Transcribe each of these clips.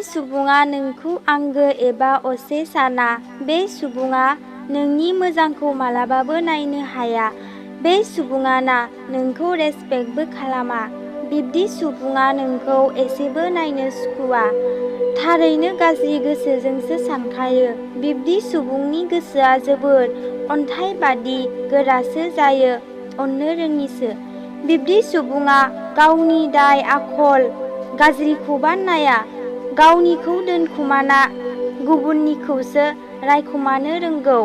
जाय सुबुङा नोंखौ आंगो एबा असे साना बे सुबुङा नोंनि मोजांखौ मालाबाबो नायनो हाया। बे सुबुङा ना नोंखौ रेसपेक्टबो खालामा। बिब्दि सुबुङा नोंखौ एसेबो नायनो सुखुवा। थारैनो गाज्रि गोसोजोंसो सानखायो। बिब्दि सुबुंनि गोसोआ जोबोर अन्थाइ बादि गोरासो जायो, अननो रोङिसो। बिब्दि सुबुङा गावनि दाय आखल गाज्रिखौबा नाया, गावनिखौ दोनखुमाना गुबुननिखौसो रायखुमानो रोंगौ।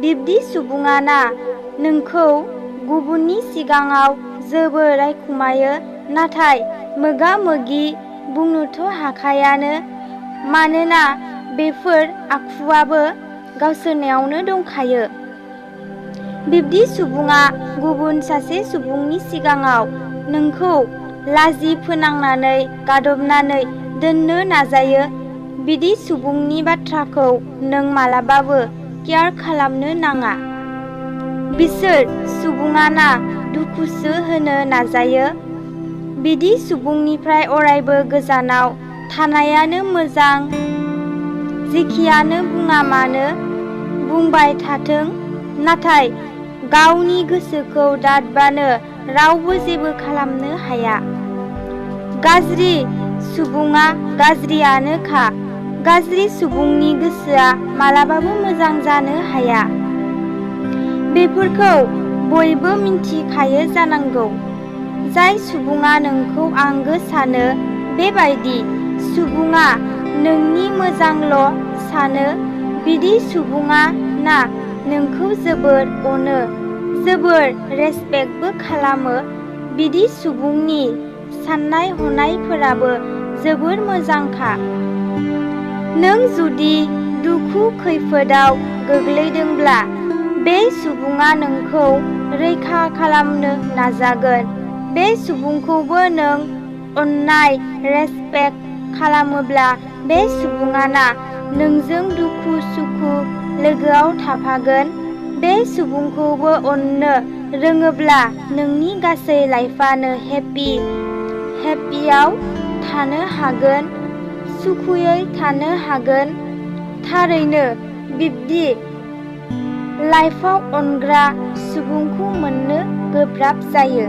बिब्दि सुबुङा ना नोंखौ गुबुननि सिगाङाव जोबोर रायखुमायो, नाथाय मोगा मोगि बुंनोथ' हाखायानो, मानोना बेफोर आखुवाबो गावसोरनियावनो दंखायो। बिब्दि सुबुङा गुबुन सासे सुबुंनि सिगाङाव नोंखौ लाजि फोनांनानै गादबनानै दोननो नाजायो। बिदि सुबुंनि बाथ्राखौ नों मालाबाबो केयार खालामनो नाङा। बिसोर सुबुङा ना दुखुसो होनो नाजायो। बिदि सुबुंनिफ्राय अरायबो गोजानाव थानायानो मोजां। जेखियानो बुङा मानो बुंबाय थाथों, नाथाय गावनि गोसोखौ दादबानो रावबो जेबो खालामनो हाया। गाज्रि सुबुङा गाज्रियानोखा। गाज्रि सुबुंनि गोसोआ मालाबाबो मोजां जानो हाया। बेफोरखौ बयबो मिन्थिखायो जानांगौ। जाय सुबुङा नोंखौ आंगो सानो बेबायदि सुबुङा नोंनि मोजांल' सानो। बिदि सुबुङा ना नोंखौ जोबोर अनो, जोबोर रेसपेक्टबो खालामो। बिदि सुबुंनि साननाय हनायफोराबो जोबोर मोजांखा। नों जुदि दुखु खैफोदाव गोग्लैदोंब्ला बे सुबुङा नोंखौ रैखा खालामनो नाजागोन। बे सुबुंखौबो नों अननाय रेसपेक्ट खालामोब्ला बे सुबुङा ना नोंजों दुखु सुखु लोगोआव थाफागोन। बे सुबुंखौबो अननो रोङोब्ला नोंनि गासै लाइफआनो हेपियाव थानो हागोन, सुखुयै थानो हागोन। थारैनो बिब्दि लाइफआव अनग्रा सुबुंखौ मोननो गोब्राब जायो।